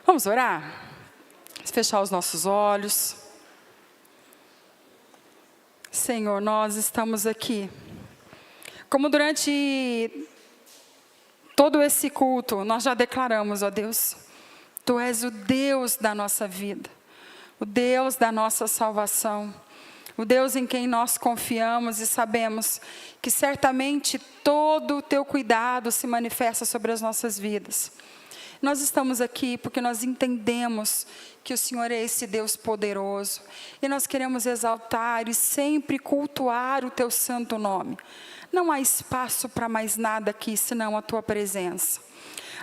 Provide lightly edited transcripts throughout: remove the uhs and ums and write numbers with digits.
Vamos orar? Fechar os nossos olhos. Senhor, nós estamos aqui. Como durante todo esse culto, nós já declaramos, ó Deus, Tu és o Deus da nossa vida, o Deus da nossa salvação, o Deus em quem nós confiamos e sabemos que certamente todo o Teu cuidado se manifesta sobre as nossas vidas. Nós estamos aqui porque nós entendemos que o Senhor é esse Deus poderoso. E nós queremos exaltar e sempre cultuar o Teu santo nome. Não há espaço para mais nada aqui, senão a Tua presença.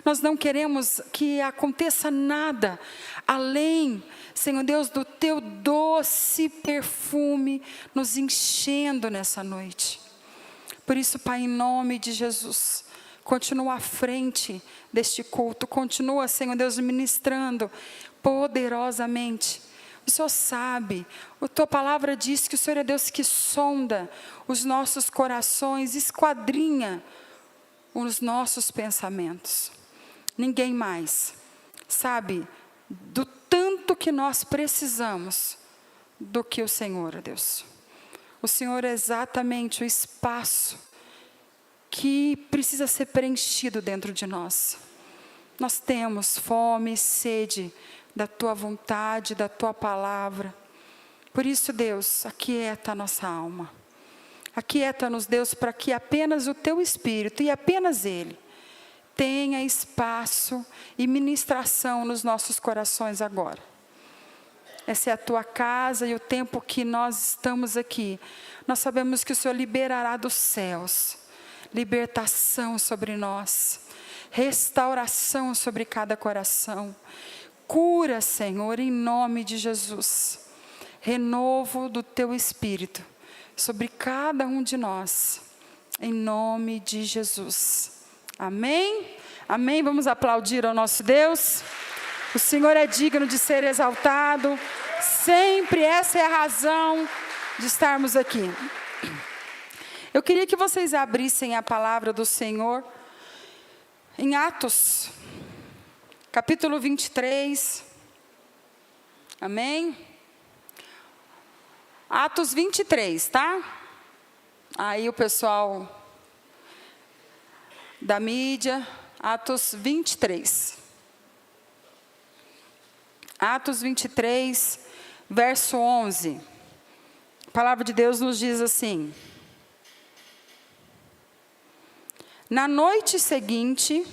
Nós não queremos que aconteça nada além, Senhor Deus, do Teu doce perfume nos enchendo nessa noite. Por isso, Pai, em nome de Jesus, continua à frente deste culto, continua, Senhor Deus, ministrando poderosamente. O Senhor sabe, a Tua palavra diz que o Senhor é Deus que sonda os nossos corações, esquadrinha os nossos pensamentos. Ninguém mais sabe do tanto que nós precisamos do que o Senhor, ó Deus. O Senhor é exatamente o espaço que precisa ser preenchido dentro de nós. Nós temos fome e sede da Tua vontade, da Tua palavra. Por isso, Deus, aquieta a nossa alma. Aquieta-nos, Deus, para que apenas o Teu Espírito, e apenas Ele, tenha espaço e ministração nos nossos corações agora. Essa é a Tua casa e o tempo que nós estamos aqui. Nós sabemos que o Senhor liberará dos céus libertação sobre nós, restauração sobre cada coração, cura, Senhor, em nome de Jesus, renovo do Teu Espírito sobre cada um de nós, em nome de Jesus, amém? Amém? Vamos aplaudir ao nosso Deus. O Senhor é digno de ser exaltado, sempre essa é a razão de estarmos aqui. Eu queria que vocês abrissem a palavra do Senhor em Atos, capítulo 23, amém? Atos 23, tá? Aí o pessoal da mídia, Atos 23. Atos 23, verso 11. A palavra de Deus nos diz assim: na noite seguinte,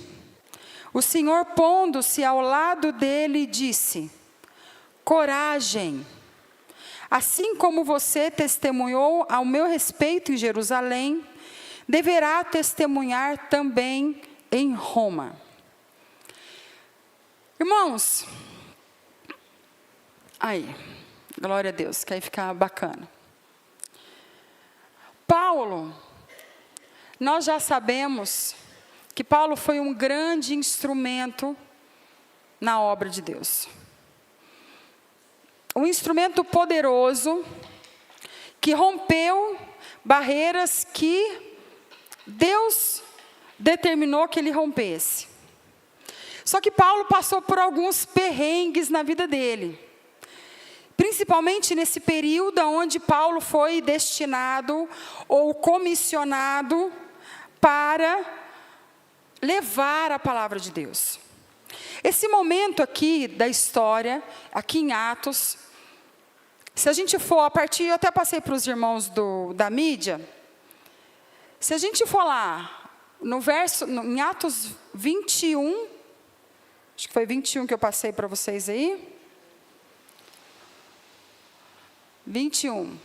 o Senhor, pondo-se ao lado dele, disse: coragem, assim como você testemunhou ao meu respeito em Jerusalém, deverá testemunhar também em Roma. Irmãos, aí, glória a Deus, que aí fica bacana. Paulo, nós já sabemos que Paulo foi um grande instrumento na obra de Deus. Um instrumento poderoso que rompeu barreiras que Deus determinou que ele rompesse. Só que Paulo passou por alguns perrengues na vida dele. Principalmente nesse período onde Paulo foi destinado ou comissionado para levar a palavra de Deus. Esse momento aqui da história, aqui em Atos, se a gente for a partir, eu até passei para os irmãos da mídia, se a gente for lá, em Atos 21, acho que foi 21 que eu passei para vocês aí, 21.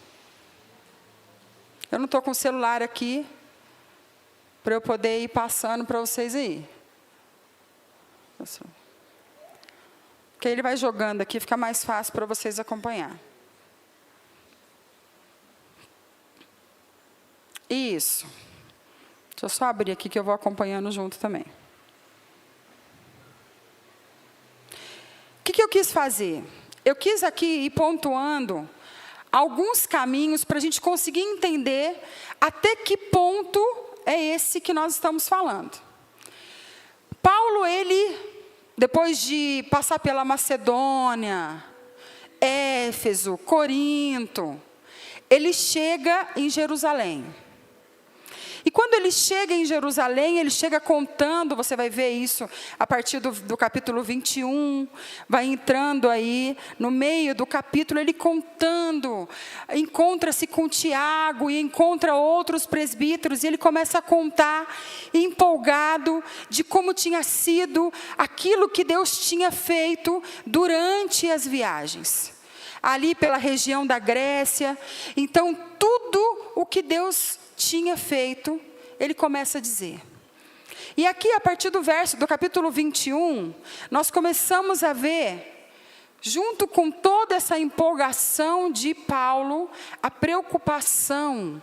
Eu não estou com o celular aqui, para eu poder ir passando para vocês aí. Porque ele vai jogando aqui, fica mais fácil para vocês acompanhar. Isso. Deixa eu só abrir aqui que eu vou acompanhando junto também. O que eu quis fazer? Eu quis aqui ir pontuando alguns caminhos para a gente conseguir entender até que ponto é esse que nós estamos falando. Paulo, ele depois de passar pela Macedônia, Éfeso, Corinto, ele chega em Jerusalém. E quando ele chega em Jerusalém, ele chega contando, você vai ver isso a partir do capítulo 21, vai entrando aí no meio do capítulo, ele contando, encontra-se com Tiago e encontra outros presbíteros, e ele começa a contar, empolgado, de como tinha sido aquilo que Deus tinha feito durante as viagens, ali pela região da Grécia. Então, tudo o que Deus tinha feito, ele começa a dizer. E aqui, a partir do capítulo 21, nós começamos a ver, junto com toda essa empolgação de Paulo, a preocupação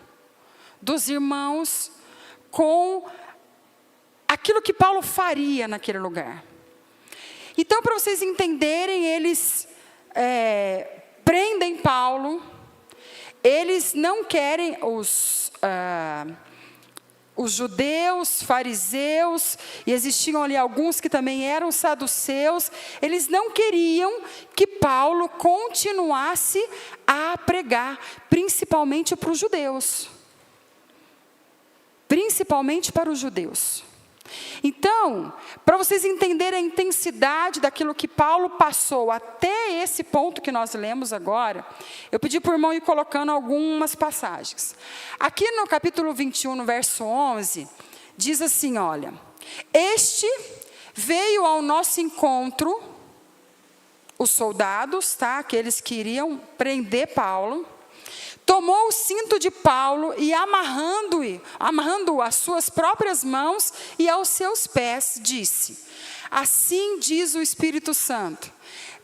dos irmãos com aquilo que Paulo faria naquele lugar. Então, para vocês entenderem, eles prendem Paulo. Eles não querem, os judeus, fariseus, e existiam ali alguns que também eram saduceus, eles não queriam que Paulo continuasse a pregar, principalmente para os judeus. Principalmente para os judeus. Então, para vocês entenderem a intensidade daquilo que Paulo passou até esse ponto que nós lemos agora, eu pedi para o irmão ir colocando algumas passagens. Aqui no capítulo 21, no verso 11, diz assim, olha: este veio ao nosso encontro, os soldados, tá? Aqueles que iriam prender Paulo, tomou o cinto de Paulo e amarrando-o às suas próprias mãos e aos seus pés, disse: assim diz o Espírito Santo,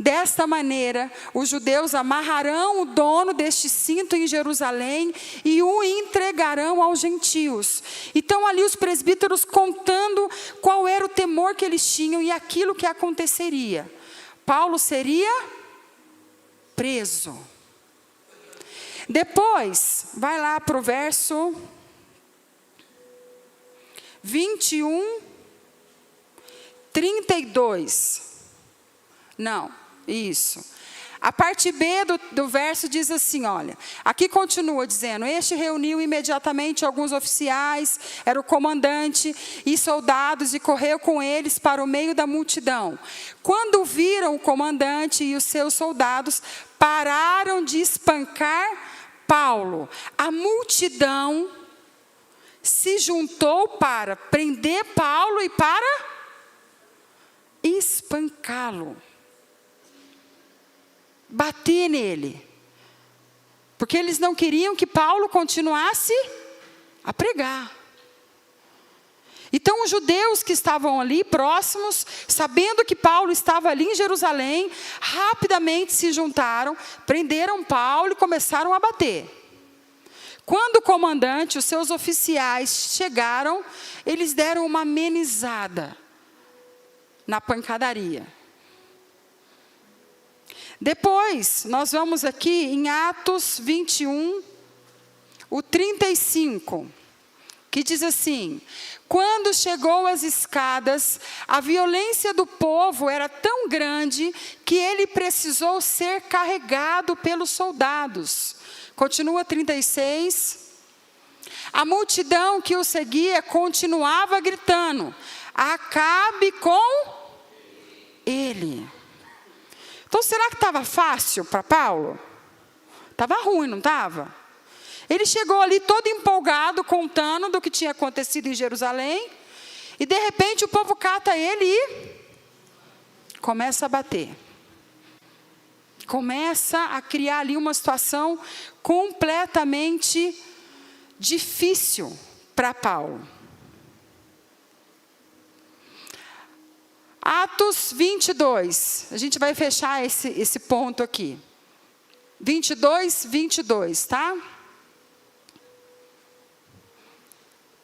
desta maneira os judeus amarrarão o dono deste cinto em Jerusalém e o entregarão aos gentios. Então ali os presbíteros contando qual era o temor que eles tinham e aquilo que aconteceria. Paulo seria preso. Depois, vai lá para o verso 21, 32. Não, isso. A parte B do verso diz assim, olha, aqui continua dizendo: este reuniu imediatamente alguns oficiais, era o comandante e soldados, e correu com eles para o meio da multidão. Quando viram o comandante e os seus soldados, pararam de espancar Paulo. A multidão se juntou para prender Paulo e para espancá-lo, bater nele, porque eles não queriam que Paulo continuasse a pregar. Então os judeus que estavam ali próximos, sabendo que Paulo estava ali em Jerusalém, rapidamente se juntaram, prenderam Paulo e começaram a bater. Quando o comandante e os seus oficiais chegaram, eles deram uma amenizada na pancadaria. Depois, nós vamos aqui em Atos 21, o 35, que diz assim: quando chegou às escadas, a violência do povo era tão grande que ele precisou ser carregado pelos soldados. Continua 36. A multidão que o seguia continuava gritando: acabe com ele. Então, será que estava fácil para Paulo? Estava ruim, não estava? Ele chegou ali todo empolgado, contando do que tinha acontecido em Jerusalém, e de repente o povo cata ele e começa a bater. Começa a criar ali uma situação completamente difícil para Paulo. Atos 22, a gente vai fechar esse ponto aqui. 22, tá?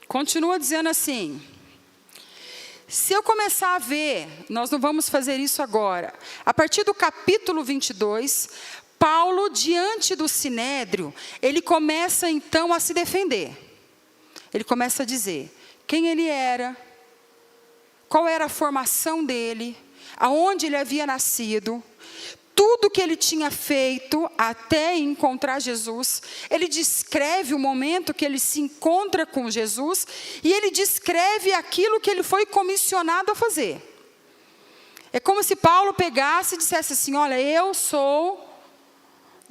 Continua dizendo assim: se eu começar a ver, nós não vamos fazer isso agora. A partir do capítulo 22, Paulo, diante do sinédrio, ele começa então a se defender. Ele começa a dizer quem ele era, qual era a formação dele, aonde ele havia nascido, tudo que ele tinha feito até encontrar Jesus. Ele descreve o momento que ele se encontra com Jesus e ele descreve aquilo que ele foi comissionado a fazer. É como se Paulo pegasse e dissesse assim: olha,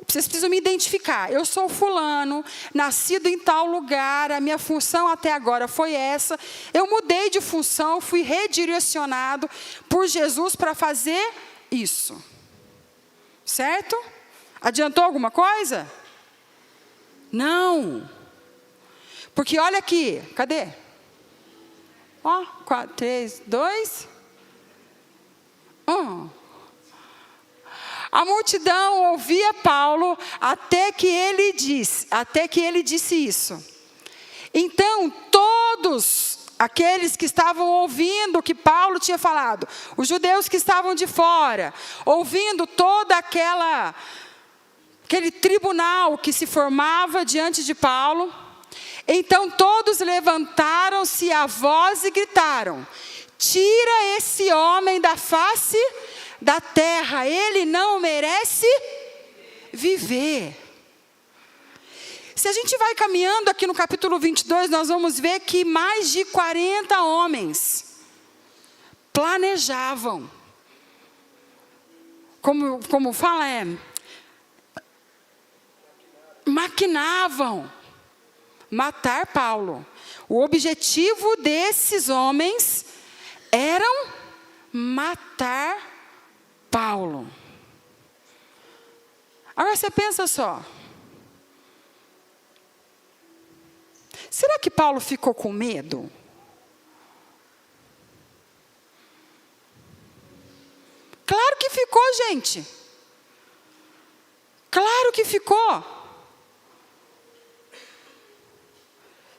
vocês precisam me identificar, eu sou fulano, nascido em tal lugar, a minha função até agora foi essa, eu mudei de função, fui redirecionado por Jesus para fazer isso. Certo? Adiantou alguma coisa? Não. Porque olha aqui, cadê? Ó, 4, 3, 2, 1. A multidão ouvia Paulo até que ele disse isso. Então, todos aqueles que estavam ouvindo o que Paulo tinha falado, os judeus que estavam de fora, ouvindo toda aquele tribunal que se formava diante de Paulo, então todos levantaram-se a voz e gritaram: tira esse homem da face da terra, ele não merece viver. Se a gente vai caminhando aqui no capítulo 22, nós vamos ver que mais de 40 homens planejavam, como fala, maquinavam matar Paulo. O objetivo desses homens era matar Paulo. Agora você pensa só. Será que Paulo ficou com medo? Claro que ficou, gente. Claro que ficou.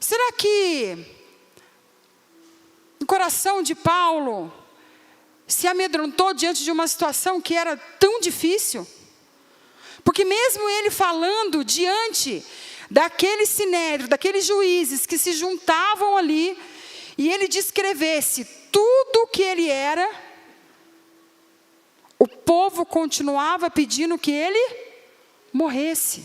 Será que o coração de Paulo se amedrontou diante de uma situação que era tão difícil? Porque mesmo ele falando diante daquele sinédrio, daqueles juízes que se juntavam ali, e ele descrevesse tudo o que ele era, o povo continuava pedindo que ele morresse.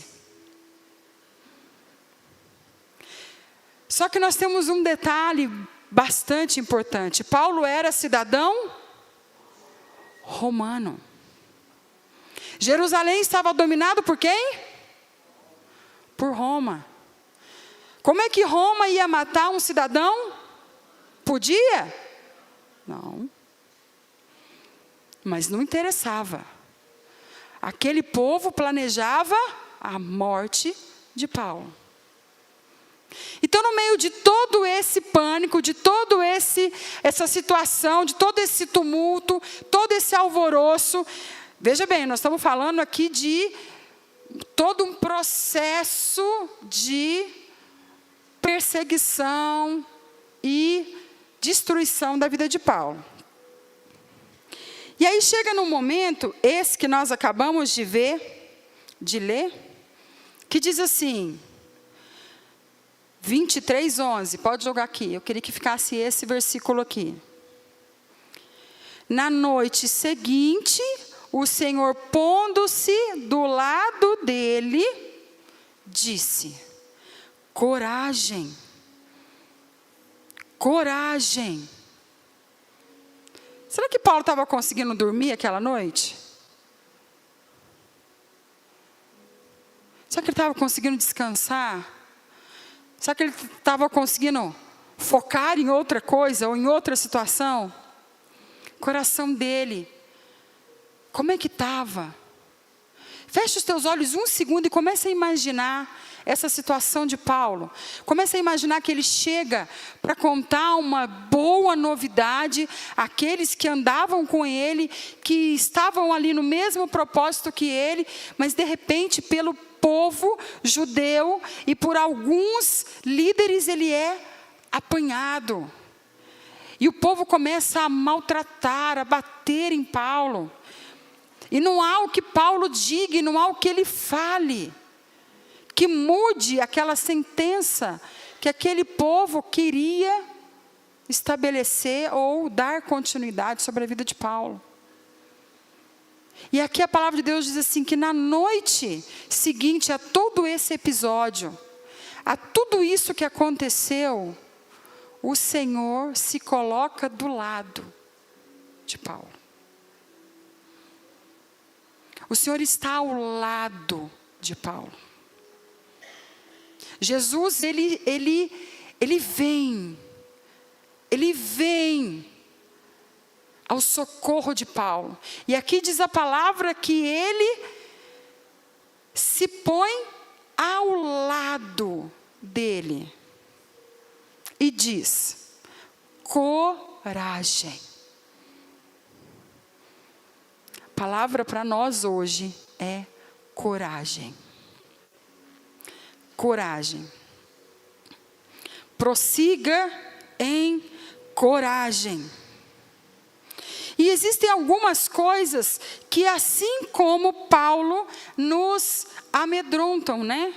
Só que nós temos um detalhe bastante importante. Paulo era cidadão romano. Jerusalém estava dominado por quem? Por Roma. Como é que Roma ia matar um cidadão? Podia? Não. Mas não interessava. Aquele povo planejava a morte de Paulo. Então, no meio de todo esse pânico, de todo essa situação, de todo esse tumulto, todo esse alvoroço, veja bem, nós estamos falando aqui de todo um processo de perseguição e destruição da vida de Paulo. E aí chega num momento, esse que nós acabamos de ler, que diz assim, 23:11, pode jogar aqui, eu queria que ficasse esse versículo aqui. Na noite seguinte, o Senhor, pondo-se do lado dele, disse: coragem, coragem. Será que Paulo estava conseguindo dormir aquela noite? Será que ele estava conseguindo descansar? Será que ele estava conseguindo focar em outra coisa ou em outra situação? O coração dele, como é que estava? Feche os teus olhos um segundo e comece a imaginar essa situação de Paulo. Comece a imaginar que ele chega para contar uma boa novidade àqueles que andavam com ele, que estavam ali no mesmo propósito que ele, mas de repente pelo povo judeu e por alguns líderes ele é apanhado. E o povo começa a maltratar, a bater em Paulo. E não há o que Paulo diga, não há o que ele fale que mude aquela sentença que aquele povo queria estabelecer ou dar continuidade sobre a vida de Paulo. E aqui a palavra de Deus diz assim, que na noite seguinte a todo esse episódio, a tudo isso que aconteceu, o Senhor se coloca do lado de Paulo. O Senhor está ao lado de Paulo. Jesus, ele vem ao socorro de Paulo. E aqui diz a palavra que ele se põe ao lado dele e diz: coragem. A palavra para nós hoje é coragem. Coragem. Prossiga em coragem. E existem algumas coisas que, assim como Paulo, nos amedrontam, né?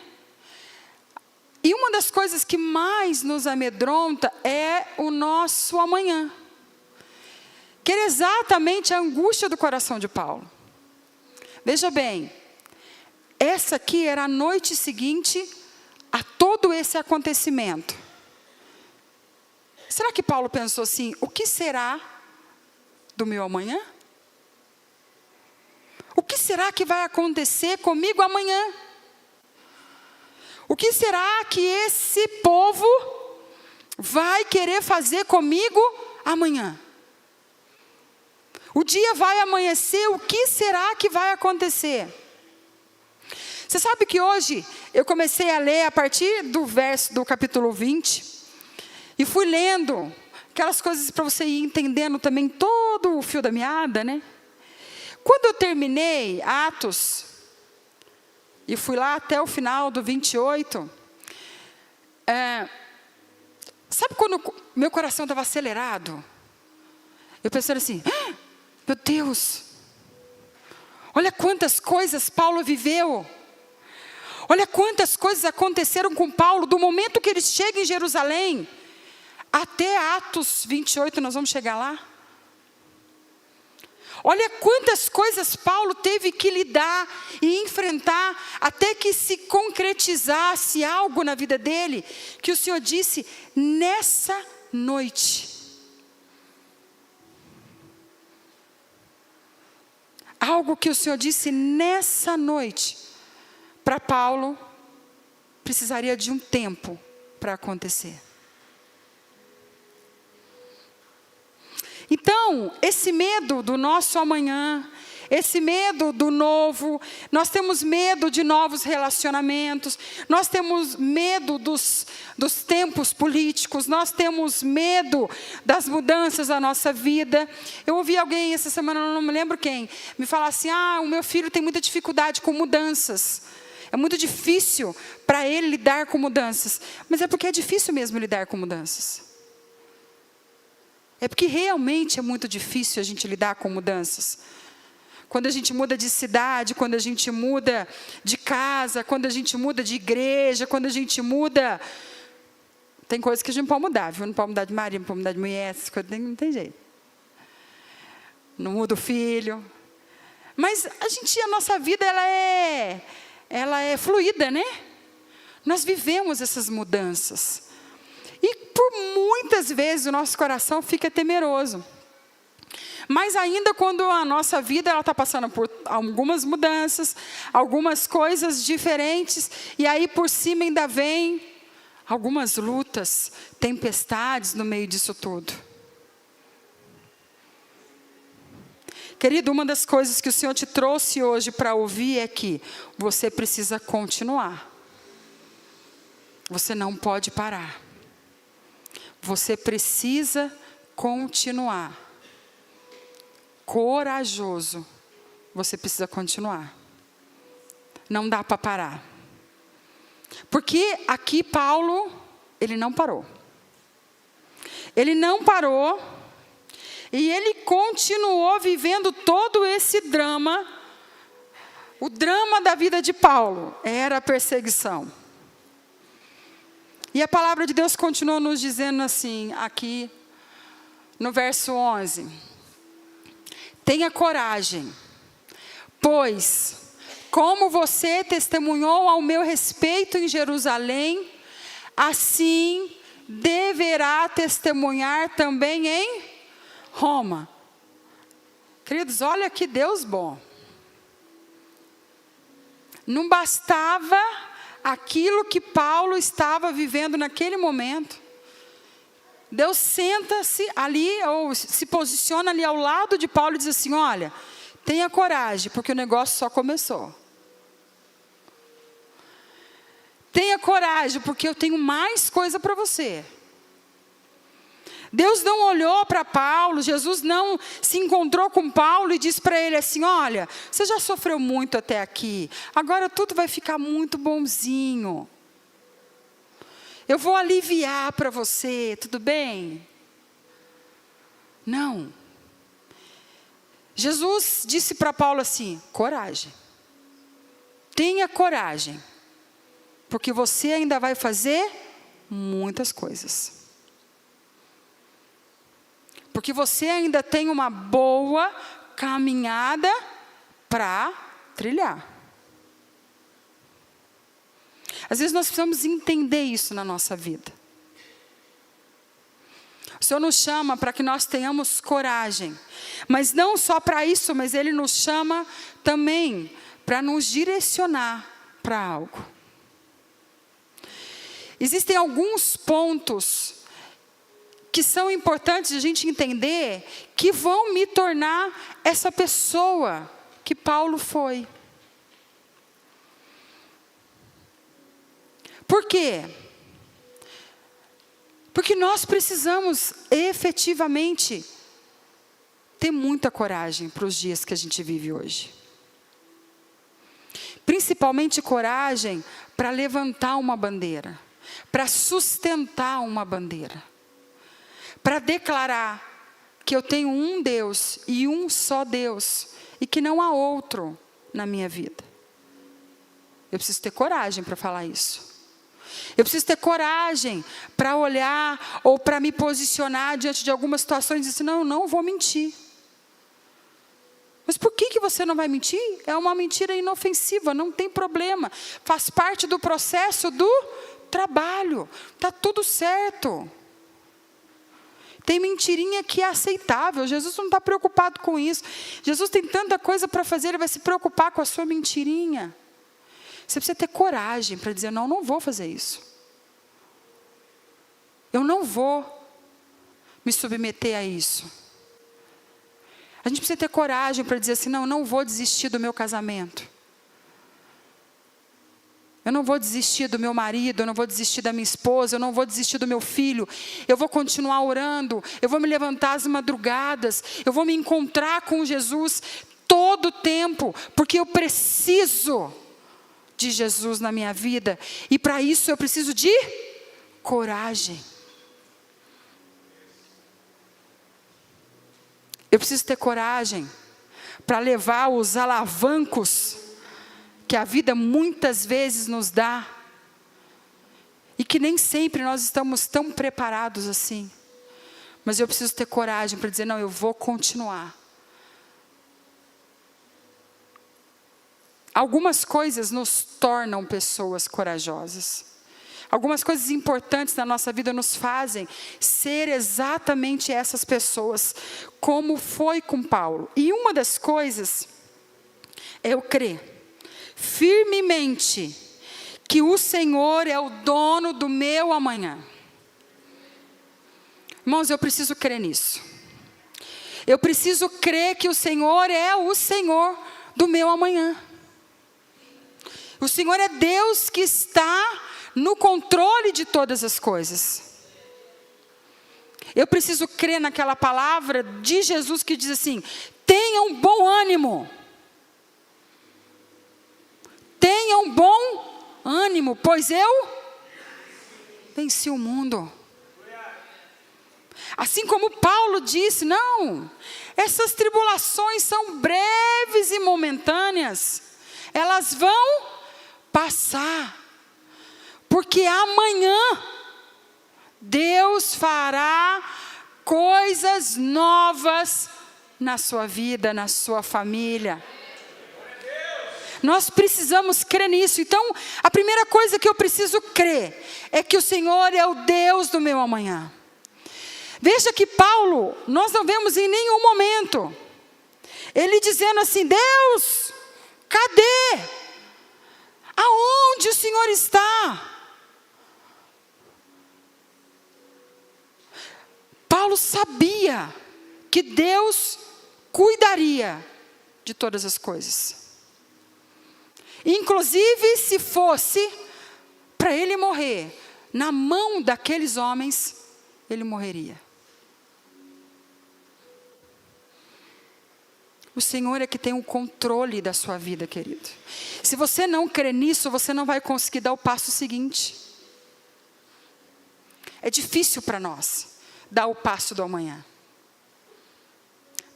E uma das coisas que mais nos amedronta é o nosso amanhã. Que era exatamente a angústia do coração de Paulo. Veja bem, essa aqui era a noite seguinte a todo esse acontecimento. Será que Paulo pensou assim, o que será do meu amanhã? O que será que vai acontecer comigo amanhã? O que será que esse povo vai querer fazer comigo amanhã? O dia vai amanhecer, o que será que vai acontecer? Você sabe que hoje eu comecei a ler a partir do verso do capítulo 20, e fui lendo aquelas coisas para você ir entendendo também todo o fio da meada, né? Quando eu terminei Atos, e fui lá até o final do 28, sabe quando meu coração estava acelerado? Eu pensei assim, meu Deus, olha quantas coisas Paulo viveu. Olha quantas coisas aconteceram com Paulo, do momento que ele chega em Jerusalém, até Atos 28, nós vamos chegar lá. Olha quantas coisas Paulo teve que lidar e enfrentar, até que se concretizasse algo na vida dele, que o Senhor disse, nessa noite. Algo que o Senhor disse nessa noite, para Paulo, precisaria de um tempo para acontecer. Então, esse medo do nosso amanhã, esse medo do novo, nós temos medo de novos relacionamentos, nós temos medo dos tempos políticos, nós temos medo das mudanças da nossa vida. Eu ouvi alguém essa semana, não me lembro quem, me falar assim, o meu filho tem muita dificuldade com mudanças. É muito difícil para ele lidar com mudanças. Mas é porque é difícil mesmo lidar com mudanças. É porque realmente é muito difícil a gente lidar com mudanças. Quando a gente muda de cidade, quando a gente muda de casa, quando a gente muda de igreja, quando a gente muda... Tem coisas que a gente não pode mudar, viu? Não pode mudar de marido, não pode mudar de mulher, essas coisas não tem jeito. Não muda o filho. Mas a nossa vida, ela é fluida, né? Nós vivemos essas mudanças. E por muitas vezes o nosso coração fica temeroso. Mas ainda quando a nossa vida está passando por algumas mudanças, algumas coisas diferentes, e aí por cima ainda vem algumas lutas, tempestades no meio disso tudo. Querido, uma das coisas que o Senhor te trouxe hoje para ouvir é que você precisa continuar. Você não pode parar. Você precisa continuar. Corajoso. Você precisa continuar. Não dá para parar. Porque aqui Paulo, ele não parou. Ele não parou. E ele continuou vivendo todo esse drama. O drama da vida de Paulo era a perseguição. E a palavra de Deus continua nos dizendo assim, aqui no verso 11. Tenha coragem, Pois, como você testemunhou ao meu respeito em Jerusalém, assim deverá testemunhar também em Roma. Queridos, olha que Deus bom. Não bastava aquilo que Paulo estava vivendo naquele momento. Deus senta-se ali, ou se posiciona ali ao lado de Paulo e diz assim: olha, tenha coragem, porque o negócio só começou. Tenha coragem, porque eu tenho mais coisa para você. Deus não olhou para Paulo, Jesus não se encontrou com Paulo e disse para ele assim: olha, você já sofreu muito até aqui, agora tudo vai ficar muito bonzinho. Eu vou aliviar para você, tudo bem? Não. Jesus disse para Paulo assim: coragem. Tenha coragem, porque você ainda vai fazer muitas coisas. Porque você ainda tem uma boa caminhada para trilhar. Às vezes nós precisamos entender isso na nossa vida. O Senhor nos chama para que nós tenhamos coragem. Mas não só para isso, mas Ele nos chama também para nos direcionar para algo. Existem alguns pontos que são importantes a gente entender, que vão me tornar essa pessoa que Paulo foi. Por quê? Porque nós precisamos efetivamente ter muita coragem para os dias que a gente vive hoje. Principalmente coragem para levantar uma bandeira, para sustentar uma bandeira. Para declarar que eu tenho um Deus e um só Deus, e que não há outro na minha vida. Eu preciso ter coragem para falar isso. Eu preciso ter coragem para olhar ou para me posicionar diante de algumas situações e dizer assim: não, eu não vou mentir. Mas por que você não vai mentir? É uma mentira inofensiva, não tem problema. Faz parte do processo do trabalho. Está tudo certo. Tem mentirinha que é aceitável. Jesus não está preocupado com isso. Jesus tem tanta coisa para fazer, Ele vai se preocupar com a sua mentirinha. Você precisa ter coragem para dizer: não, não vou fazer isso. Eu não vou me submeter a isso. A gente precisa ter coragem para dizer assim: não, eu não vou desistir do meu casamento. Eu não vou desistir do meu marido, eu não vou desistir da minha esposa, eu não vou desistir do meu filho. Eu vou continuar orando, eu vou me levantar às madrugadas, eu vou me encontrar com Jesus todo o tempo, porque eu preciso de Jesus na minha vida. E para isso eu preciso de coragem. Eu preciso ter coragem para levar os alavancos que a vida muitas vezes nos dá, e que nem sempre nós estamos tão preparados assim. Mas eu preciso ter coragem para dizer: não, eu vou continuar. Algumas coisas nos tornam pessoas corajosas. Algumas coisas importantes na nossa vida nos fazem ser exatamente essas pessoas, como foi com Paulo. E uma das coisas é eu crer firmemente que o Senhor é o dono do meu amanhã. Irmãos, eu preciso crer nisso. Eu preciso crer que o Senhor é o Senhor do meu amanhã. O Senhor é Deus que está no controle de todas as coisas. Eu preciso crer naquela palavra de Jesus que diz assim: tenha um bom ânimo. Tenha um bom ânimo, pois eu venci o mundo. Assim como Paulo disse: não, essas tribulações são breves e momentâneas. Elas vão passar. Porque amanhã Deus fará coisas novas na sua vida, na sua família. Nós precisamos crer nisso. Então, a primeira coisa que eu preciso crer é que o Senhor é o Deus do meu amanhã. Veja que Paulo, nós não vemos em nenhum momento ele dizendo assim: Deus, cadê? Aonde o Senhor está? Paulo sabia que Deus cuidaria de todas as coisas. Inclusive, se fosse para ele morrer na mão daqueles homens, ele morreria. O Senhor é que tem o controle da sua vida, querido. Se você não crê nisso, você não vai conseguir dar o passo seguinte. É difícil para nós dar o passo do amanhã.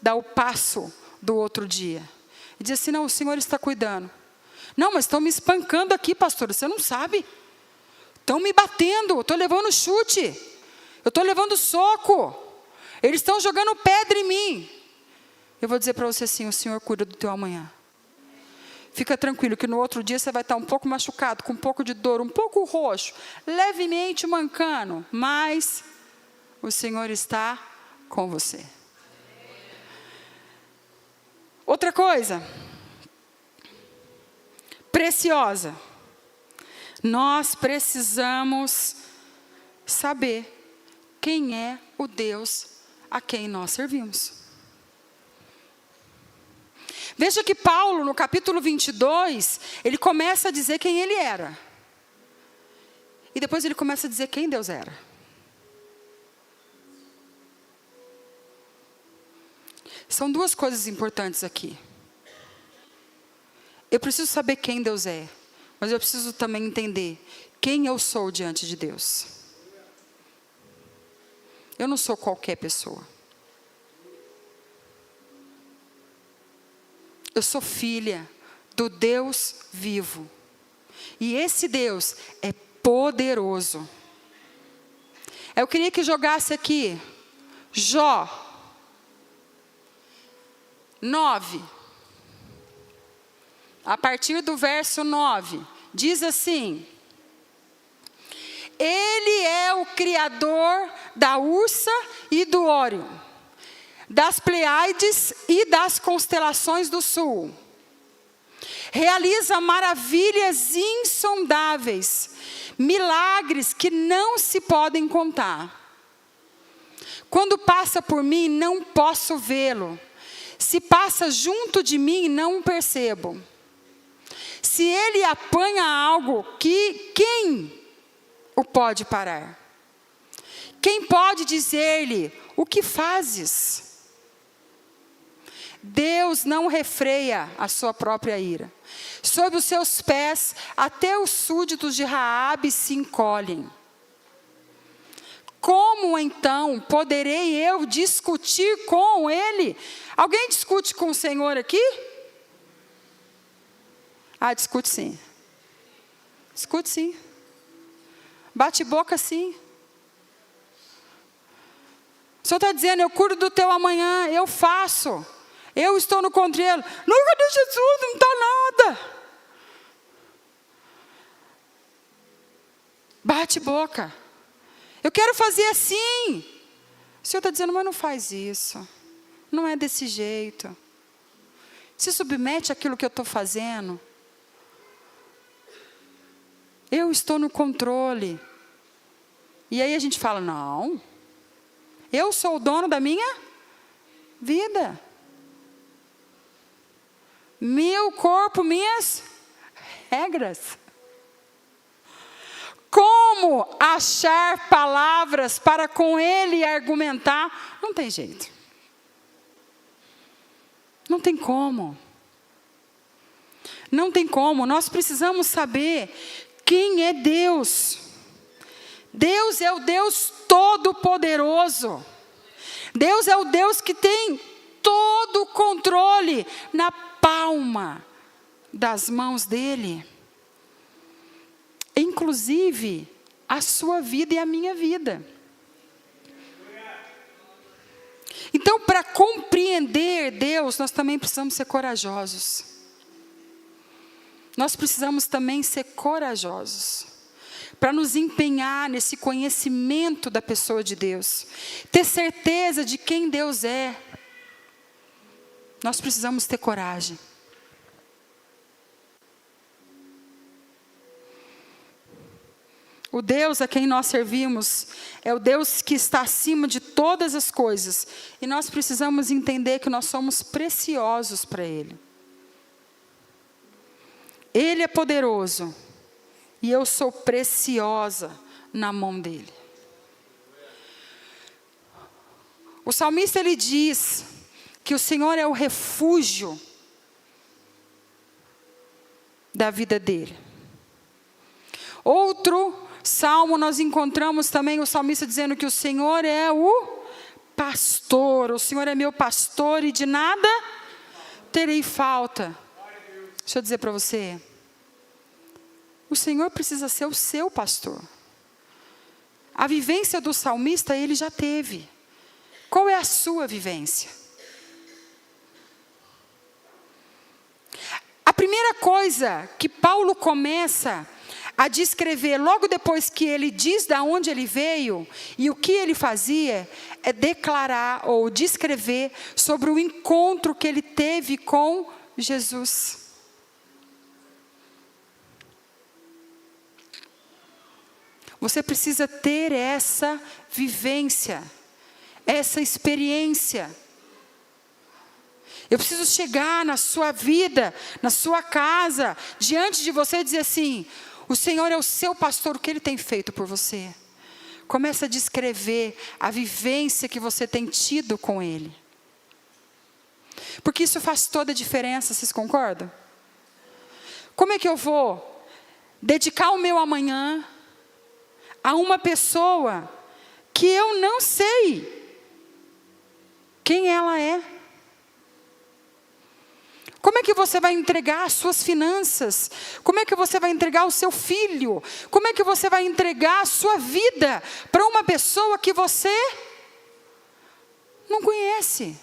Dar o passo do outro dia. E dizer assim: não, o Senhor está cuidando. Não, mas estão me espancando aqui, pastor, você não sabe. Estão me batendo, eu estou levando chute. Eu estou levando soco. Eles estão jogando pedra em mim. Eu vou dizer para você assim: o Senhor cuida do teu amanhã. Fica tranquilo que no outro dia você vai estar um pouco machucado, com um pouco de dor, um pouco roxo, levemente mancando, mas o Senhor está com você. Outra coisa preciosa, nós precisamos saber quem é o Deus a quem nós servimos. Veja que Paulo, no capítulo 22, ele começa a dizer quem ele era. E depois ele começa a dizer quem Deus era. São duas coisas importantes aqui. Eu preciso saber quem Deus é, mas eu preciso também entender quem eu sou diante de Deus. Eu não sou qualquer pessoa. Eu sou filha do Deus vivo. E esse Deus é poderoso. Eu queria que jogasse aqui Jó 9. A partir do verso 9. Diz assim: Ele é o Criador da Ursa e do Órion, das Pleiades e das constelações do sul. Realiza maravilhas insondáveis, milagres que não se podem contar. Quando passa por mim, não posso vê-lo. Se passa junto de mim, não o percebo. Se ele apanha algo, quem o pode parar? Quem pode dizer-lhe: o que fazes? Deus não refreia a sua própria ira. Sob os seus pés, até os súditos de Raabe se encolhem. Como então poderei eu discutir com ele? Alguém discute com o Senhor aqui? Ah, discute sim. Discute sim. Bate boca sim. O Senhor está dizendo: eu cuido do teu amanhã, eu faço. Eu estou no controle. Não, cadê Jesus? Não está nada. Bate boca. Eu quero fazer assim. O Senhor está dizendo: mas não faz isso. Não é desse jeito. Se submete àquilo que eu estou fazendo. Eu estou no controle. E aí a gente fala: não. Eu sou o dono da minha vida. Meu corpo, minhas regras. Como achar palavras para com ele argumentar? Não tem jeito. Não tem como. Não tem como. Nós precisamos saber quem é Deus. Deus é o Deus Todo-Poderoso. Deus é o Deus que tem todo o controle na palma das mãos dele. Inclusive a sua vida e a minha vida. Então, para compreender Deus, nós também precisamos ser corajosos. nós precisamos também ser corajosos, para nos empenhar nesse conhecimento da pessoa de Deus, ter certeza de quem Deus é. Nós precisamos ter coragem. O Deus a quem nós servimos é o Deus que está acima de todas as coisas, e nós precisamos entender que nós somos preciosos para Ele. Ele é poderoso, e eu sou preciosa na mão dEle. O salmista, ele diz que o Senhor é o refúgio da vida dele. Outro salmo, nós encontramos também o salmista dizendo que o Senhor é o pastor. O Senhor é meu pastor e de nada terei falta. Deixa eu dizer para você, o Senhor precisa ser o seu pastor. A vivência do salmista ele já teve. Qual é a sua vivência? A primeira coisa que Paulo começa a descrever, logo depois que ele diz de onde ele veio e o que ele fazia, é declarar ou descrever sobre o encontro que ele teve com Jesus. Você precisa ter essa vivência, essa experiência. Eu preciso chegar na sua vida, na sua casa, diante de você e dizer assim: o Senhor é o seu pastor, o que Ele tem feito por você? Começa a descrever a vivência que você tem tido com Ele. Porque isso faz toda a diferença, vocês concordam? Como é que eu vou dedicar o meu amanhã a uma pessoa que eu não sei quem ela é? Como é que você vai entregar as suas finanças? Como é que você vai entregar o seu filho? Como é que você vai entregar a sua vida para uma pessoa que você não conhece?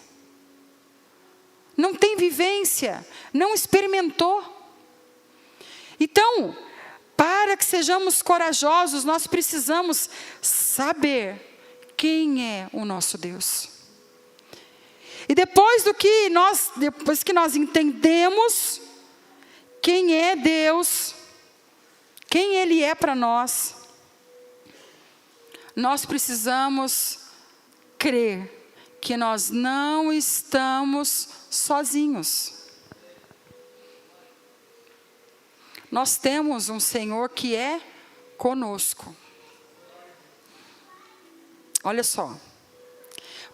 Não tem vivência, não experimentou. Então, para que sejamos corajosos, nós precisamos saber quem é o nosso Deus. E depois que nós entendemos quem é Deus, quem Ele é para nós, nós precisamos crer que nós não estamos sozinhos. Nós temos um Senhor que é conosco. Olha só.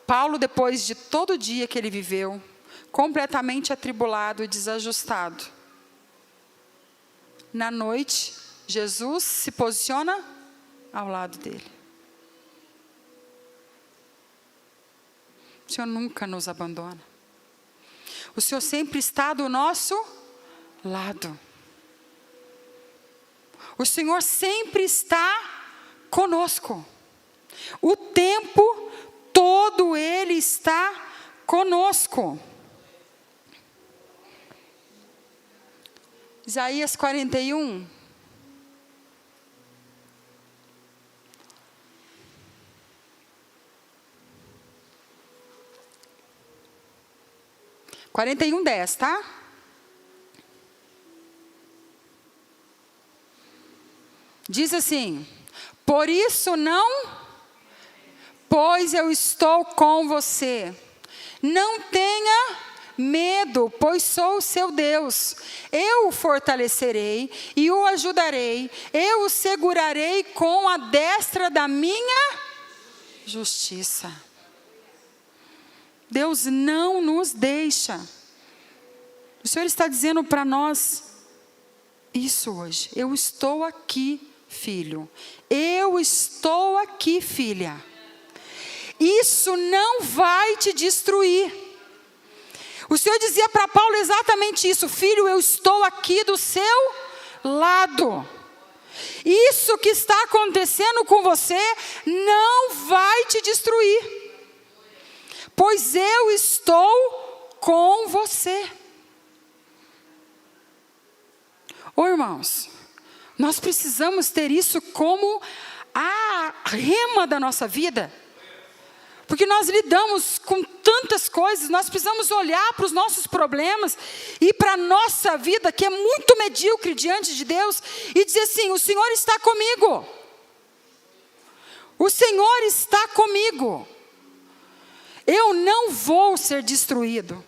Paulo, depois de todo o dia que ele viveu, completamente atribulado e desajustado, na noite, Jesus se posiciona ao lado dele. O Senhor nunca nos abandona. O Senhor sempre está do nosso lado. O Senhor sempre está conosco. O tempo todo Ele está conosco. Isaías 41. (41, 10), tá? Diz assim: por isso não, pois eu estou com você. Não tenha medo, pois sou o seu Deus. Eu o fortalecerei e o ajudarei. Eu o segurarei com a destra da minha justiça. Deus não nos deixa. O Senhor está dizendo para nós isso hoje. Eu estou aqui, filho. Eu estou aqui, filha. Isso não vai te destruir. O Senhor dizia para Paulo exatamente isso: filho, eu estou aqui do seu lado. Isso que está acontecendo com você não vai te destruir, pois eu estou com você. Ô irmãos, nós precisamos ter isso como a rema da nossa vida. Porque nós lidamos com tantas coisas, nós precisamos olhar para os nossos problemas e para a nossa vida, que é muito medíocre diante de Deus, e dizer assim: o Senhor está comigo. O Senhor está comigo. Eu não vou ser destruído.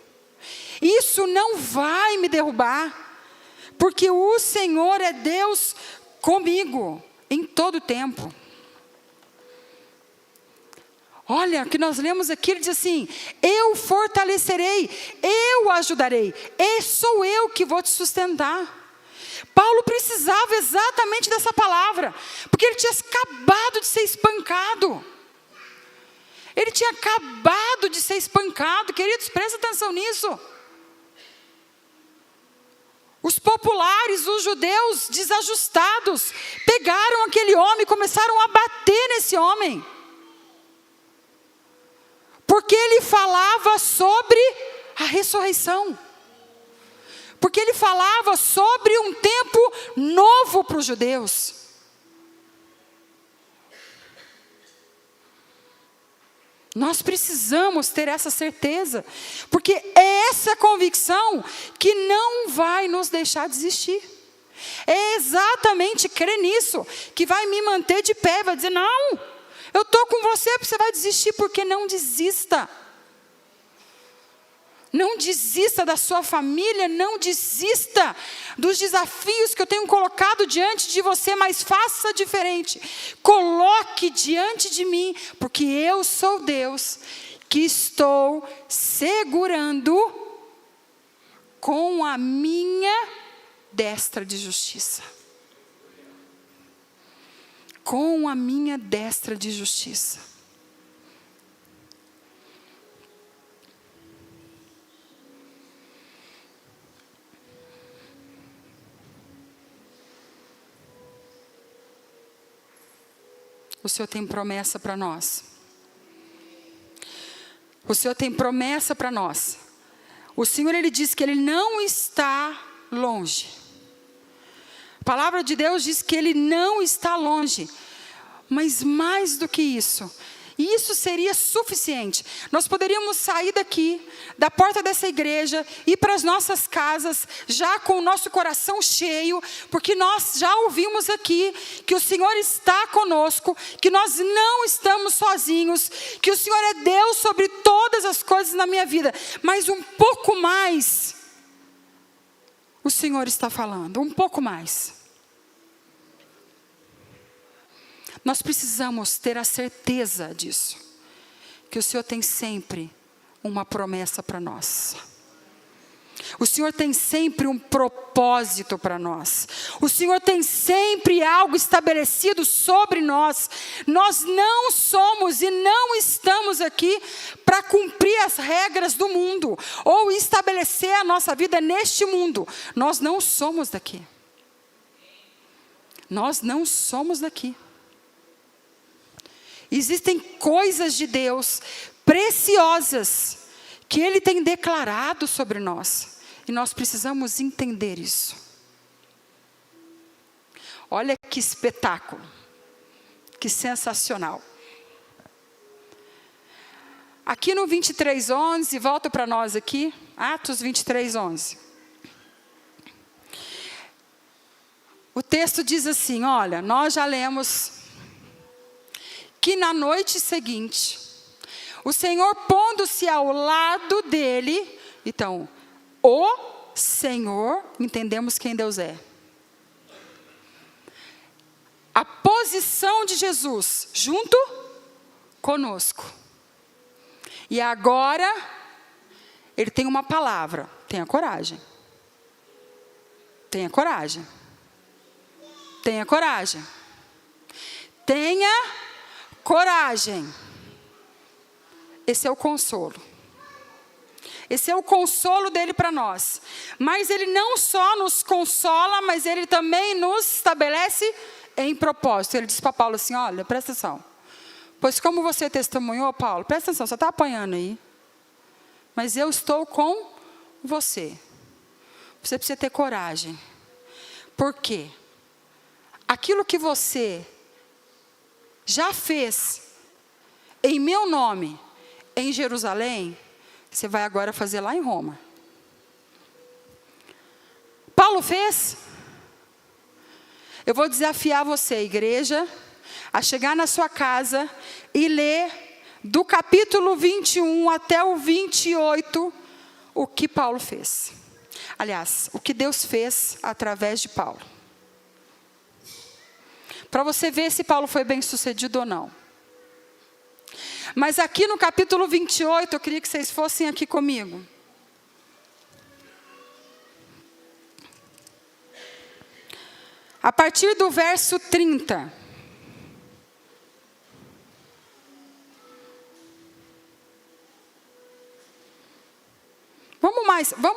Isso não vai me derrubar, porque o Senhor é Deus comigo em todo o tempo. Olha, o que nós lemos aqui, ele diz assim: eu fortalecerei, eu ajudarei, e sou eu que vou te sustentar. Paulo precisava exatamente dessa palavra, porque ele tinha acabado de ser espancado. Ele tinha acabado de ser espancado, queridos, presta atenção nisso. Os populares, os judeus desajustados, pegaram aquele homem e começaram a bater nesse homem. Porque ele falava sobre a ressurreição. Porque ele falava sobre um tempo novo para os judeus. Nós precisamos ter essa certeza, porque é essa convicção que não vai nos deixar desistir. É exatamente crer nisso que vai me manter de pé, vai dizer: não, eu estou com você, você vai desistir, porque não desista. Não desista da sua família, não desista dos desafios que eu tenho colocado diante de você, mas faça diferente. Coloque diante de mim, porque eu sou Deus que estou segurando com a minha destra de justiça. Com a minha destra de justiça. O Senhor tem promessa para nós. O Senhor tem promessa para nós. O Senhor, Ele diz que Ele não está longe. A palavra de Deus diz que Ele não está longe. Mas mais do que isso, isso seria suficiente. Nós poderíamos sair daqui, da porta dessa igreja, ir para as nossas casas, já com o nosso coração cheio, porque nós já ouvimos aqui que o Senhor está conosco, que nós não estamos sozinhos, que o Senhor é Deus sobre todas as coisas na minha vida. Mas um pouco mais, o Senhor está falando, um pouco mais. Nós precisamos ter a certeza disso, que o Senhor tem sempre uma promessa para nós. O Senhor tem sempre um propósito para nós. O Senhor tem sempre algo estabelecido sobre nós. Nós não somos e não estamos aqui para cumprir as regras do mundo, ou estabelecer a nossa vida neste mundo. Nós não somos daqui. Nós não somos daqui. Existem coisas de Deus preciosas que Ele tem declarado sobre nós. E nós precisamos entender isso. Olha que espetáculo. Que sensacional. Aqui no 23:11, volta para nós aqui. Atos 23:11. O texto diz assim, olha, nós já lemos que na noite seguinte, o Senhor pondo-se ao lado dele, então, o Senhor, entendemos quem Deus é. A posição de Jesus junto conosco. E agora, Ele tem uma palavra, tenha coragem. Tenha coragem. Tenha coragem. Tenha coragem. Esse é o consolo. Esse é o consolo dele para nós. Mas ele não só nos consola, mas ele também nos estabelece em propósito. Ele diz para Paulo assim, olha, presta atenção. Pois como você testemunhou, Paulo, presta atenção, você está apanhando aí. Mas eu estou com você. Você precisa ter coragem. Por quê? Aquilo que você já fez em meu nome em Jerusalém, você vai agora fazer lá em Roma. Paulo fez? Eu vou desafiar você, igreja, a chegar na sua casa e ler do capítulo 21 até o 28 o que Paulo fez. Aliás, o que Deus fez através de Paulo. Para você ver se Paulo foi bem sucedido ou não. Mas aqui no capítulo 28, eu queria que vocês fossem aqui comigo. A partir do verso 30.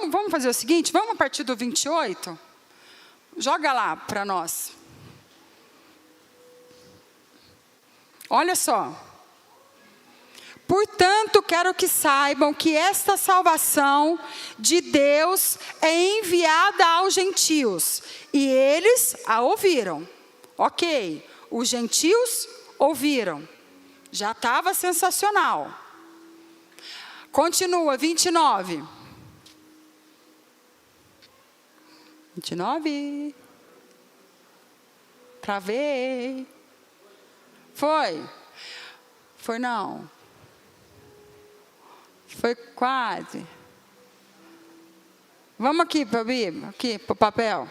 Vamos fazer o seguinte, vamos a partir do 28? Joga lá para nós. Olha só. Portanto, quero que saibam que esta salvação de Deus é enviada aos gentios, e eles a ouviram. Ok, os gentios ouviram. Já estava sensacional. Continua, 29. 29. Travei. Foi? Foi não. Foi quase. Vamos aqui para a Bíblia, aqui para o papel.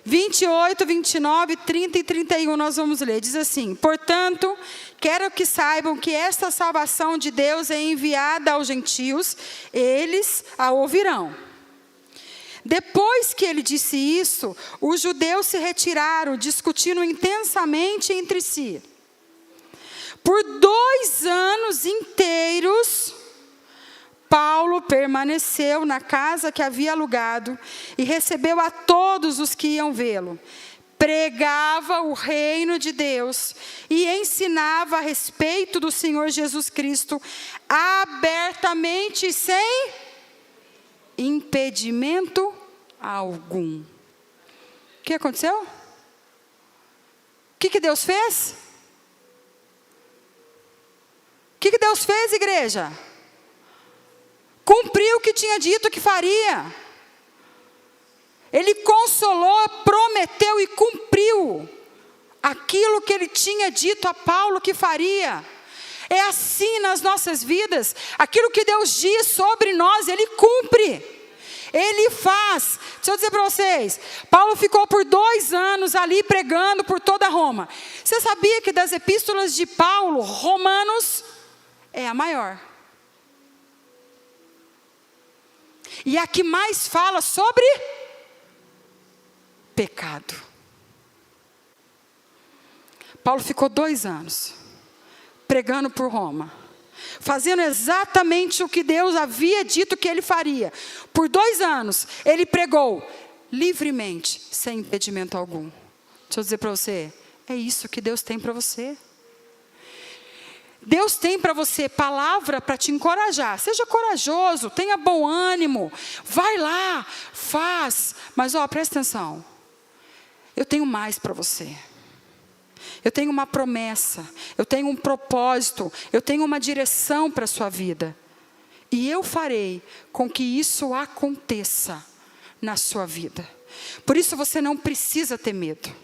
28, 29, 30 e 31 nós vamos ler. Diz assim: portanto, quero que saibam que esta salvação de Deus é enviada aos gentios, eles a ouvirão. Depois que ele disse isso, os judeus se retiraram, discutindo intensamente entre si. Por 2 anos inteiros, Paulo permaneceu na casa que havia alugado e recebeu a todos os que iam vê-lo. Pregava o reino de Deus e ensinava a respeito do Senhor Jesus Cristo abertamente, sem impedimento algum. O que aconteceu? O que Deus fez? O que Deus fez, igreja? Cumpriu o que tinha dito que faria. Ele consolou, prometeu e cumpriu aquilo que ele tinha dito a Paulo que faria. É assim nas nossas vidas. Aquilo que Deus diz sobre nós, Ele cumpre. Ele faz. Deixa eu dizer para vocês, Paulo ficou por 2 anos ali pregando por toda Roma. Você sabia que das epístolas de Paulo, Romanos é a maior? E a que mais fala sobre pecado. Paulo ficou 2 anos pregando por Roma, fazendo exatamente o que Deus havia dito que ele faria. Por 2 anos, ele pregou livremente, sem impedimento algum. Deixa eu dizer para você, é isso que Deus tem para você. Deus tem para você palavra para te encorajar. Seja corajoso, tenha bom ânimo, vai lá, faz. Mas presta atenção, eu tenho mais para você. Eu tenho uma promessa, eu tenho um propósito, eu tenho uma direção para a sua vida. E eu farei com que isso aconteça na sua vida. Por isso você não precisa ter medo.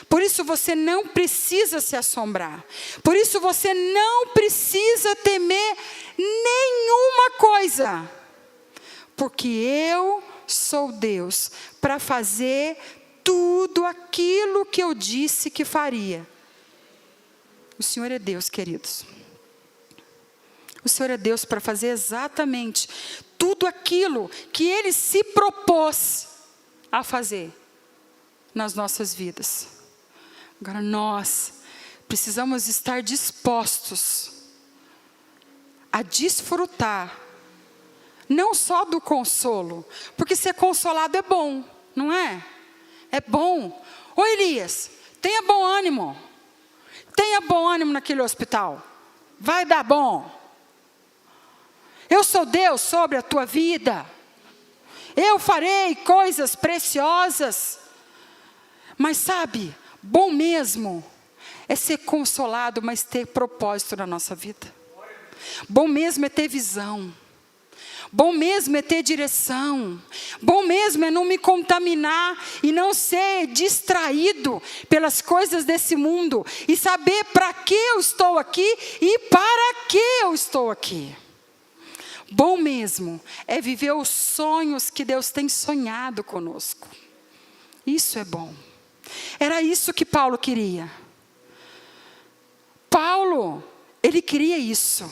Por isso você não precisa se assombrar. Por isso você não precisa temer nenhuma coisa. Porque eu sou Deus para fazer tudo aquilo que eu disse que faria. O Senhor é Deus, queridos. O Senhor é Deus para fazer exatamente tudo aquilo que Ele se propôs a fazer nas nossas vidas. Agora nós precisamos estar dispostos a desfrutar, não só do consolo, porque ser consolado é bom, não é? É bom. Ô Elias, tenha bom ânimo. Tenha bom ânimo naquele hospital. Vai dar bom. Eu sou Deus sobre a tua vida. eu farei coisas preciosas. Mas sabe, bom mesmo é ser consolado, mas ter propósito na nossa vida. Bom mesmo é ter visão. Bom mesmo é ter direção. Bom mesmo é não me contaminar e não ser distraído pelas coisas desse mundo. E saber para que eu estou aqui e para que eu estou aqui. Bom mesmo é viver os sonhos que Deus tem sonhado conosco. Isso é bom. Era isso que Paulo queria. Paulo, ele queria isso.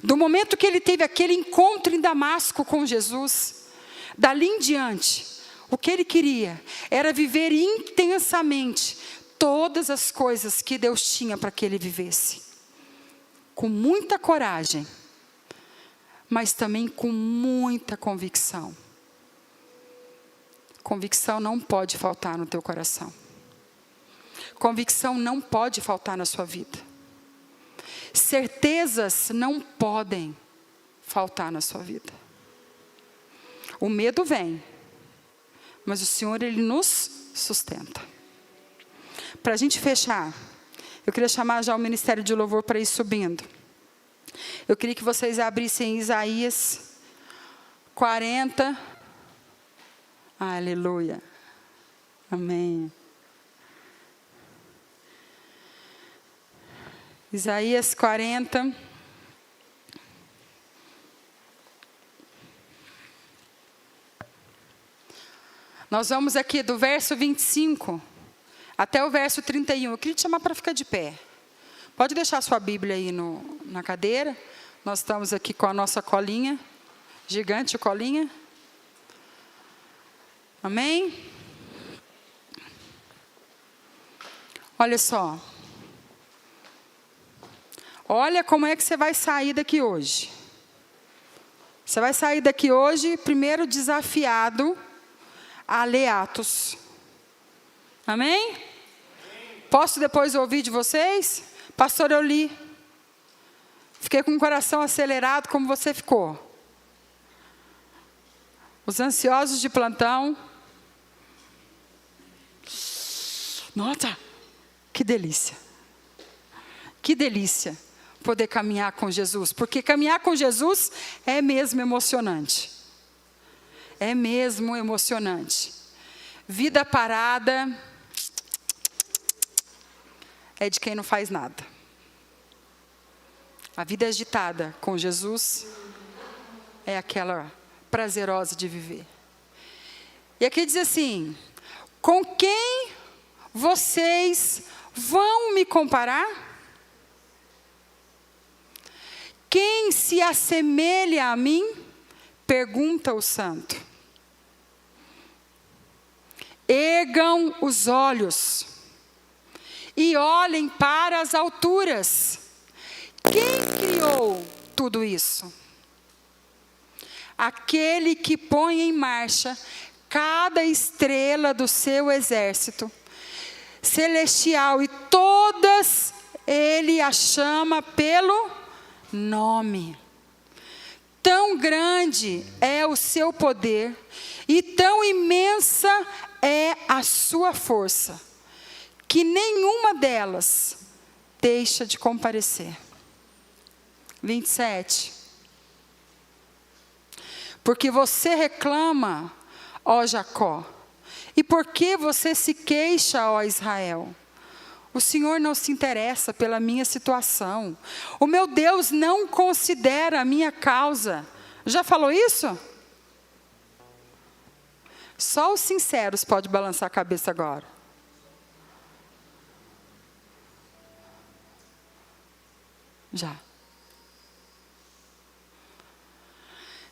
Do momento que ele teve aquele encontro em Damasco com Jesus, dali em diante, o que ele queria era viver intensamente todas as coisas que Deus tinha para que ele vivesse. Com muita coragem, mas também com muita convicção. Convicção não pode faltar no teu coração. Convicção não pode faltar na sua vida. Certezas não podem faltar na sua vida. O medo vem, mas o Senhor, Ele nos sustenta. Para a gente fechar, eu queria chamar já o Ministério de Louvor para ir subindo. Eu queria que vocês abrissem Isaías 40. Aleluia. Amém. Isaías 40. Nós vamos aqui do verso 25 até o verso 31. Eu queria te chamar para ficar de pé. Pode deixar sua Bíblia aí na cadeira. Nós estamos aqui com a nossa colinha. Gigante colinha. Amém? Olha só. Olha como é que você vai sair daqui hoje. Você vai sair daqui hoje, primeiro desafiado a ler Atos. Amém? Amém? Posso depois ouvir de vocês? Pastor, eu li. Fiquei com o coração acelerado como você ficou. Os ansiosos de plantão. Nossa, que delícia. Que delícia poder caminhar com Jesus. Porque caminhar com Jesus é mesmo emocionante. É mesmo emocionante. Vida parada é de quem não faz nada. A vida agitada com Jesus é aquela prazerosa de viver. E aqui diz assim: com quem vocês vão me comparar? Quem se assemelha a mim? Pergunta o santo. Ergam os olhos e olhem para as alturas. Quem criou tudo isso? Aquele que põe em marcha cada estrela do seu exército celestial, e todas ele a chama pelo nome. Tão grande é o seu poder e tão imensa é a sua força, que nenhuma delas deixa de comparecer. 27. Porque você reclama, ó Jacó, e por que você se queixa, ó Israel? O Senhor não se interessa pela minha situação. O meu Deus não considera a minha causa. Já falou isso? Só os sinceros podem balançar a cabeça agora. Já.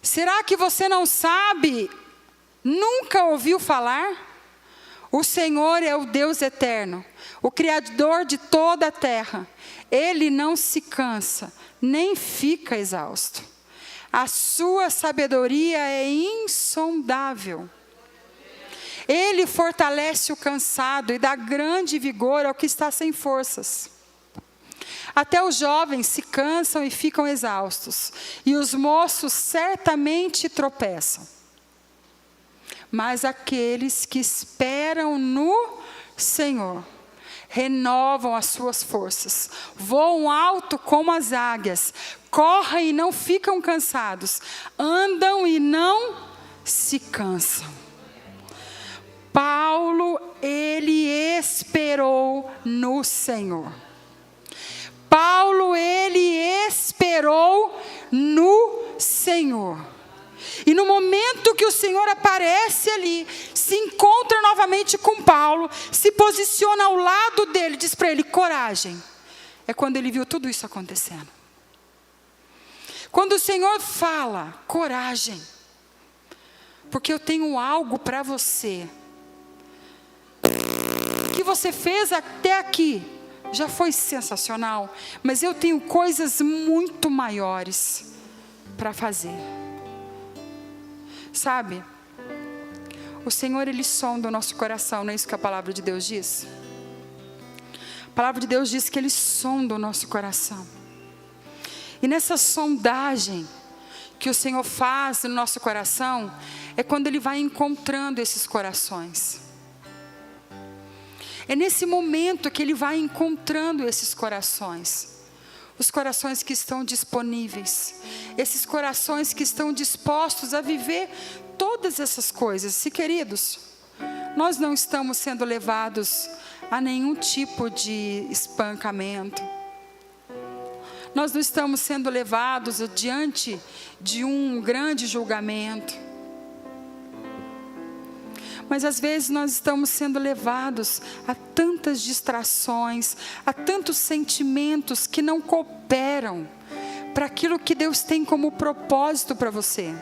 Será que você não sabe? Nunca ouviu falar? O Senhor é o Deus eterno, o Criador de toda a terra. Ele não se cansa, nem fica exausto. A sua sabedoria é insondável. Ele fortalece o cansado e dá grande vigor ao que está sem forças. Até os jovens se cansam e ficam exaustos, e os moços certamente tropeçam. mas aqueles que esperam no Senhor renovam as suas forças, voam alto como as águias, correm e não ficam cansados, andam e não se cansam. Paulo, ele esperou no Senhor. Paulo, ele esperou no Senhor. E no momento que o Senhor aparece ali, se encontra novamente com Paulo, se posiciona ao lado dele, diz para ele, coragem. É quando ele viu tudo isso acontecendo. Quando o Senhor fala, coragem, porque eu tenho algo para você. O que você fez até aqui já foi sensacional, mas eu tenho coisas muito maiores para fazer. Sabe, o Senhor, ele sonda o nosso coração, não é isso que a palavra de Deus diz? A palavra de Deus diz que ele sonda o nosso coração. E nessa sondagem que o Senhor faz no nosso coração, é quando ele vai encontrando esses corações. É nesse momento que ele vai encontrando esses corações. Os corações que estão disponíveis, esses corações que estão dispostos a viver todas essas coisas. E queridos, nós não estamos sendo levados a nenhum tipo de espancamento. Nós não estamos sendo levados diante de um grande julgamento. Mas às vezes nós estamos sendo levados a tantas distrações, a tantos sentimentos que não cooperam para aquilo que Deus tem como propósito para você.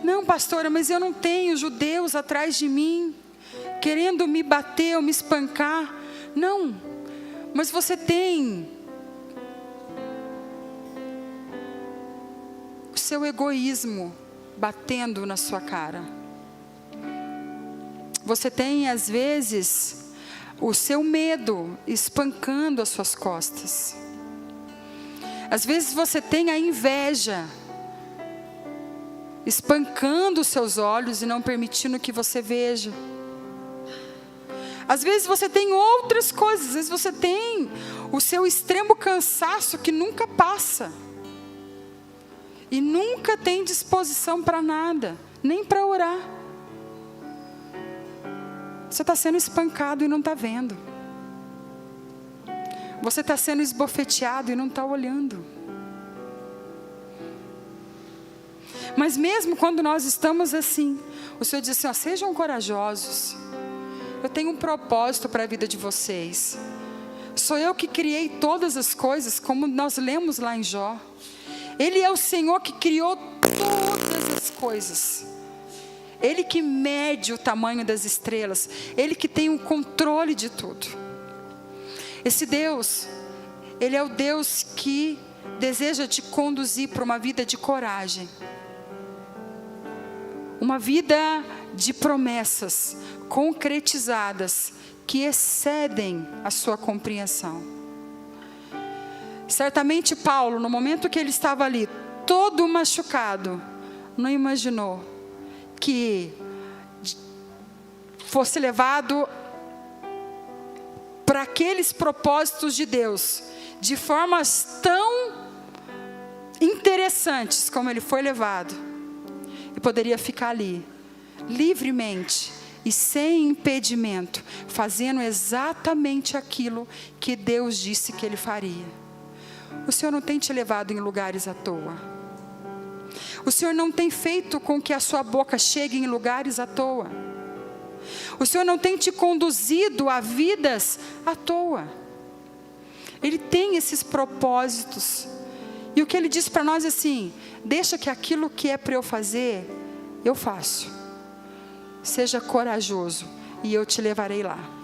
Não, pastora, mas eu não tenho judeus atrás de mim, querendo me bater ou me espancar. Não, mas você tem o seu egoísmo batendo na sua cara. Você tem, às vezes, o seu medo espancando as suas costas. Às vezes você tem a inveja espancando os seus olhos e não permitindo que você veja. Às vezes você tem outras coisas, às vezes você tem o seu extremo cansaço que nunca passa. E nunca tem disposição para nada, nem para orar. Você está sendo espancado e não está vendo. Você está sendo esbofeteado e não está olhando. Mas mesmo quando nós estamos assim, o Senhor diz assim, ó, sejam corajosos. Eu tenho um propósito para a vida de vocês. Sou eu que criei todas as coisas, como nós lemos lá em Jó. Ele é o Senhor que criou todas as coisas. Ele que mede o tamanho das estrelas. Ele que tem o controle de tudo. Esse Deus, Ele é o Deus que deseja te conduzir para uma vida de coragem. Uma vida de promessas concretizadas que excedem a sua compreensão. Certamente Paulo, no momento que ele estava ali, todo machucado, não imaginou que fosse levado para aqueles propósitos de Deus, de formas tão interessantes como ele foi levado, e poderia ficar ali, livremente e sem impedimento, fazendo exatamente aquilo que Deus disse que ele faria. O Senhor não tem te levado em lugares à toa. O Senhor não tem feito com que a sua boca chegue em lugares à toa. O Senhor não tem te conduzido a vidas à toa. Ele tem esses propósitos. E o que Ele diz para nós é assim, deixa que aquilo que é para eu fazer, eu faço. Seja corajoso e eu te levarei lá.